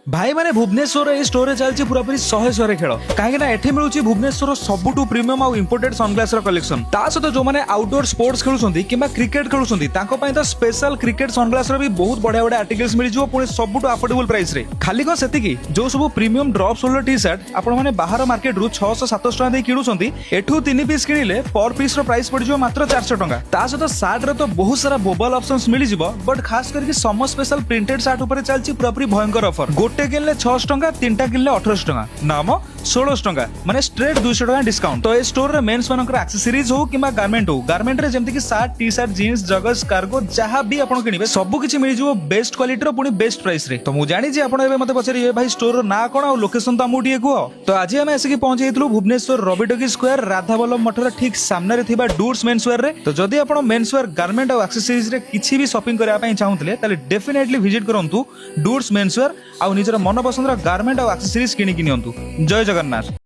भाई मैंने भुवनेश्वर ये स्टोर चलती पूरापूरी 100 खेल कहीं एठी मिलूची भुवनेश्वर सबुठू प्रीमियम आउ इंपोर्टेड सनग्लास कलेक्शन ता सहित जो मैंने आउटडोर स्पोर्ट्स खेलुछंती किंबा क्रिकेट खेलुछंती तांको पई तो स्पेशल क्रिकेट सनग्लास भी बहुत बढ़िया बढ़िया आर्टिकल्स मिल जिवो पुणी सबुठू अफोर्डेबल प्राइस रे खाली को सेतिकी जो सब premium drop shoulder T shirt आपण माने बाहर मार्केट रु 600-700 टका दे किणुछंती एठू 3 पीस किनिले पर पीस रो प्राइस पड़ जिवो मात्र 400 टका ता सहित शार्ट रे तो बहुत सारा बोबल ऑप्शंस मिल जिवो बट खास करके सम स्पेशल प्रिंटेड शार्ट ऊपर चलची पूरापूरी भयंकर ऑफर गोटे किनले 600 टका 3टा किनले 1800 टका नाम 1600 टका माने स्ट्रेट 200 टका डिस्काउंट तो ए स्टोर रे मेंस मानकर एक्सेसरीज हो किबा गारमेंट रे जेमति कि shirt T shirt jeans joggers cargo जहां भी आपण किनिबे सब किछि मिल जिवो बेस्ट क्वालिटी रो पुनी बेस्ट प्राइस रे तो मु जानि जे आपण एबे मते पछरी ए भाई स्टोर रो ना कोन आ लोकेशन तो हमु टिए कुओ तो आज हम एसे कि पहुंच जेतलु भुवनेश्वर रविटोकी स्क्वायर राधावल्लभ मठर ठीक सामने रे थिबा डूड्स मेंसवेयर रे तो जदी आपण मेंसवेयर गारमेंट आ एक्सेसरीज रे किछि भी शॉपिंग करिया पई चाहुतले ताले डेफिनेटली विजिट करंतु डूड्स मेंसवेयर आ निजर मन पसंद रो गारमेंट आ एक्सेसरीज किनि किनियंतु जय जगन्नाथ।